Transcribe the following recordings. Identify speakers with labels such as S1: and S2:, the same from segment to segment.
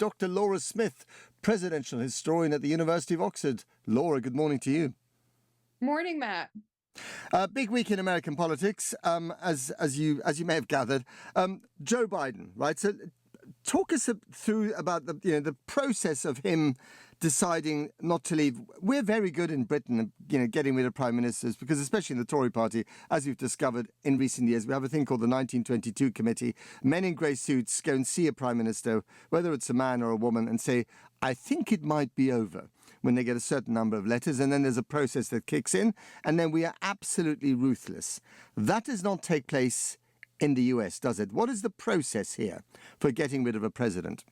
S1: Dr. Laura Smith, presidential historian at the University of Oxford. Laura, good morning to you.
S2: Morning, Matt.
S1: Big week in American politics, as you may have gathered. Joe Biden, right? So, talk us through about the process of him deciding not to leave. We're very good in Britain, getting rid of prime ministers, because especially in the Tory party, as we've discovered in recent years, we have a thing called the 1922 committee. Men in grey suits go and see a prime minister, whether it's a man or a woman, and say, I think it might be over, when they get a certain number of letters, and then there's a process that kicks in, and then we are absolutely ruthless. That does not take place in the US, does it? What is the process here for getting rid of a president?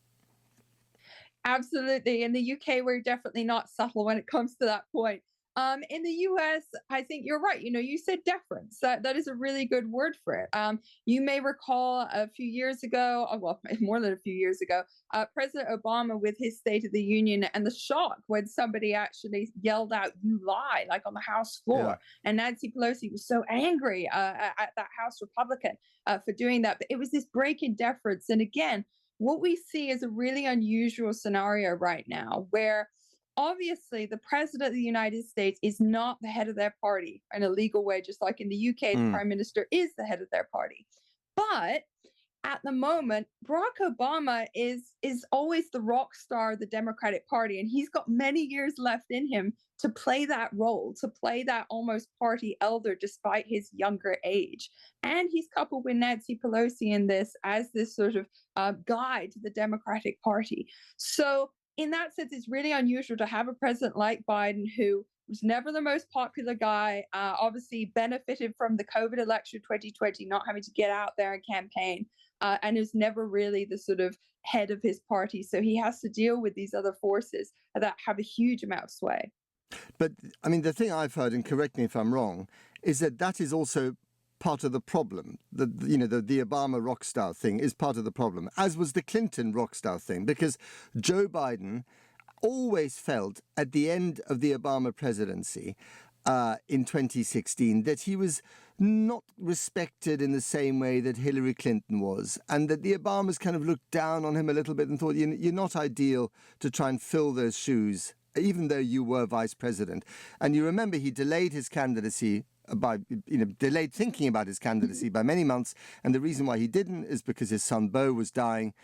S2: Absolutely. In the UK, we're definitely not subtle when it comes to that point. In the US, I think you're right. You said deference. That is a really good word for it. You may recall a few years ago, well, more than a few years ago, President Obama with his State of the Union, and the shock when somebody actually yelled out, "You lie," like on the House floor.
S1: Yeah.
S2: And Nancy Pelosi was so angry at that House Republican for doing that. But it was this break in deference. And again, what we see is a really unusual scenario right now where obviously the president of the United States is not the head of their party in a legal way, just like in the UK, the prime minister is the head of their party. But at the moment, Barack Obama is always the rock star of the Democratic Party, and he's got many years left in him to play that role, to play that almost party elder despite his younger age. And he's coupled with Nancy Pelosi in this as this sort of guide to the Democratic Party. So in that sense, it's really unusual to have a president like Biden, who was never the most popular guy, obviously benefited from the COVID election 2020, not having to get out there and campaign, and is never really the sort of head of his party. So he has to deal with these other forces that have a huge amount of sway.
S1: But, I mean, the thing I've heard, and correct me if I'm wrong, is that is also part of the problem. The Obama rock star thing is part of the problem, as was the Clinton rock star thing, because Joe Biden always felt at the end of the Obama presidency in 2016 that he was not respected in the same way that Hillary Clinton was, and that the Obamas kind of looked down on him a little bit and thought, you're not ideal to try and fill those shoes, even though you were vice president. And you remember he delayed his candidacy delayed thinking about his candidacy by many months, and the reason why he didn't is because his son Beau was dying.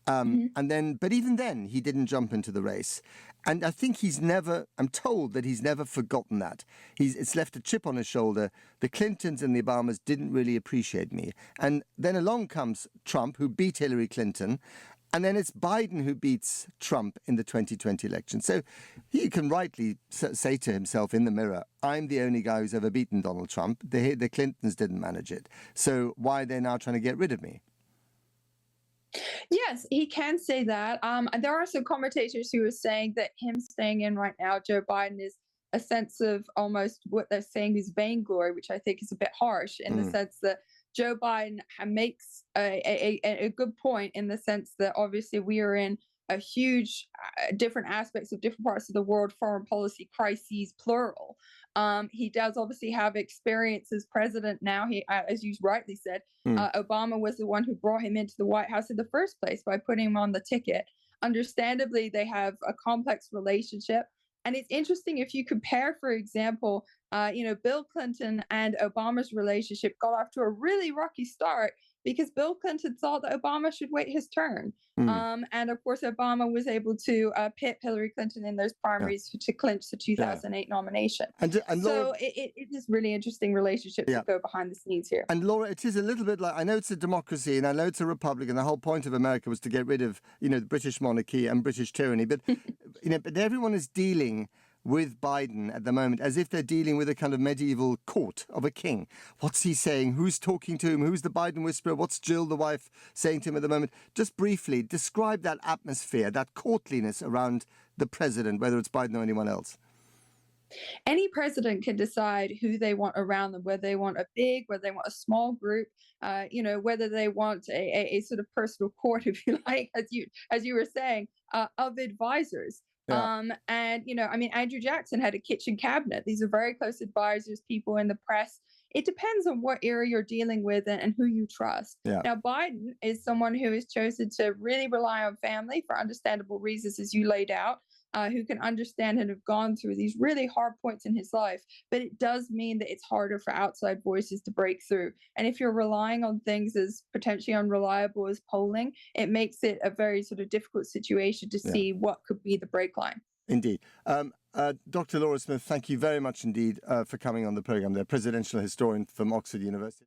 S1: But even then, he didn't jump into the race. And I think I'm told that he's never forgotten that. It's left a chip on his shoulder. The Clintons and the Obamas didn't really appreciate me. And then along comes Trump, who beat Hillary Clinton. And then it's Biden who beats Trump in the 2020 election. So he can rightly say to himself in the mirror, I'm the only guy who's ever beaten Donald Trump. The Clintons didn't manage it. So why are they now trying to get rid of me?
S2: Yes, he can say that. There are some commentators who are saying that him staying in right now, Joe Biden, is a sense of almost what they're saying is vainglory, which I think is a bit harsh in the sense that Joe Biden makes a good point in the sense that obviously we are in a huge different aspects of different parts of the world, foreign policy crises, plural. He does obviously have experience as president now. He, as you rightly said, Obama was the one who brought him into the White House in the first place by putting him on the ticket. Understandably, they have a complex relationship. And it's interesting if you compare, for example, Bill Clinton and Obama's relationship got off to a really rocky start because Bill Clinton thought that Obama should wait his turn. And of course, Obama was able to pit Hillary Clinton in those primaries to clinch the 2008 nomination.
S1: And
S2: so
S1: Laura,
S2: it is really interesting relationships that go behind the scenes here.
S1: And Laura, it is a little bit like, I know it's a democracy and I know it's a republic, and the whole point of America was to get rid of, the British monarchy and British tyranny. But, but everyone is dealing with Biden at the moment as if they're dealing with a kind of medieval court of a king. What's he saying? Who's talking to him? Who's the Biden whisperer? What's Jill, the wife, saying to him at the moment? Just briefly, describe that atmosphere, that courtliness around the president, whether it's Biden or anyone else.
S2: Any president can decide who they want around them, whether they want a big, whether they want a small group, whether they want a sort of personal court, if you like, as you were saying, of advisors.
S1: Yeah.
S2: Andrew Jackson had a kitchen cabinet. These are very close advisors, people in the press, it depends on what area you're dealing with and who you trust.
S1: Yeah,
S2: Now, Biden is someone who has chosen to really rely on family for understandable reasons, as you laid out, who can understand and have gone through these really hard points in his life. But it does mean that it's harder for outside voices to break through. And if you're relying on things as potentially unreliable as polling, it makes it a very sort of difficult situation to
S1: yeah,
S2: see what could be the break line.
S1: indeed. Dr. Laura Smith, thank you very much indeed for coming on the program. They're presidential historian from Oxford University.